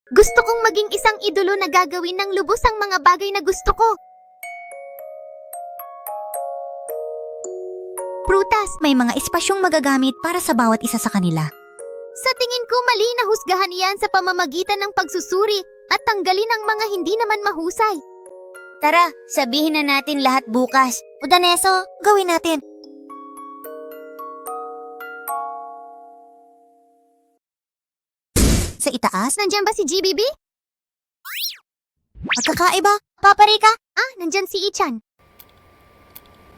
Gusto kong maging isang idolo na gagawin ng lubos ang mga bagay na gusto ko. Prutas, may mga espasyong magagamit para sa bawat isa sa kanila. Sa tingin ko mali na husgahan iyan sa pamamagitan ng pagsusuri at tanggalin ang mga hindi naman mahusay. Tara, sabihin na natin lahat bukas. O Daneso, gawin natin. Sa itaas, Nandiyan ba si GBB? magkakaiba. Papa Rica? Nandyan si Ichan.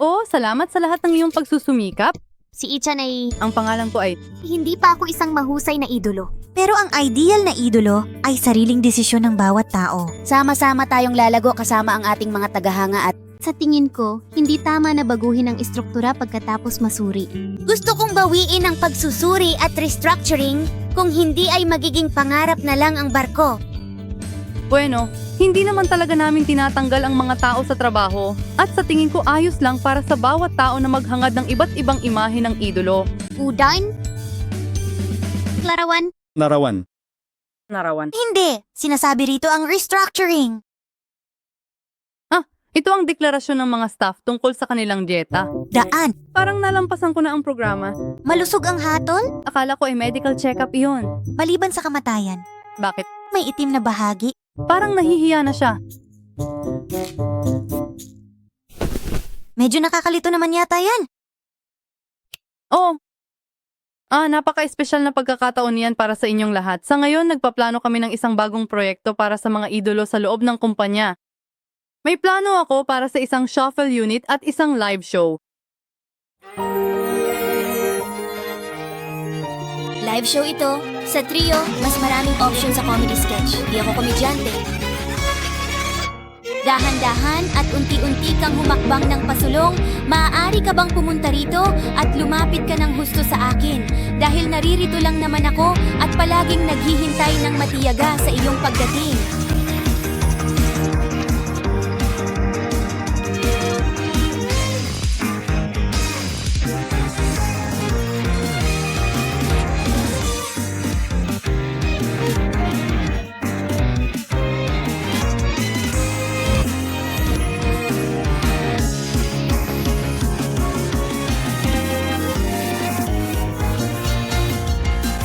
Oh, salamat sa lahat ng iyong pagsusumikap. Si Ichan ay Ang pangalan ko ay hindi pa ako isang mahusay na idolo. Pero ang ideal na idolo ay sariling desisyon ng bawat tao. Sama-sama tayong lalago kasama ang ating mga tagahanga at Sa tingin ko, hindi tama na baguhin ang istruktura pagkatapos masuri. gusto kong bawiin ang pagsusuri at restructuring kung hindi ay magiging pangarap na lang ang barko. bueno, hindi naman talaga namin tinatanggal ang mga tao sa trabaho at sa tingin ko ayos lang para sa bawat tao na maghangad ng iba't ibang imahe ng idolo. Udan? Larawan? Narawan. Hindi, sinasabi rito ang restructuring. Ito ang deklarasyon ng mga staff tungkol sa kanilang dieta. Daan, Parang nalampasan ko na ang programa. malusog ang hatol, Akala ko ay medical check-up iyon. maliban sa kamatayan. Bakit? May itim na bahagi. Parang nahihiya na siya. Medyo nakakalito naman yata yan. Oh, napaka-espesyal na pagkakataon yan para sa inyong lahat. Sa ngayon, nagpaplano kami ng isang bagong proyekto para sa mga idolo sa loob ng kumpanya. May plano ako para sa isang shuffle unit at isang live show. Live show ito. Sa trio, mas maraming option sa comedy sketch. Di ako komedyante. Dahan-dahan at unti-unti kang humakbang ng pasulong, maaari ka bang pumunta rito at lumapit ka ng husto sa akin? Dahil naririto lang naman ako at palaging naghihintay ng matiyaga sa iyong pagdating.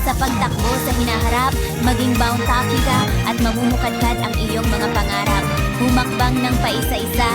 Sa pagtakbo sa hinaharap, maging bound-tacky ka at mamumukadkad ang iyong mga pangarap. Humakbang ng paisa-isa,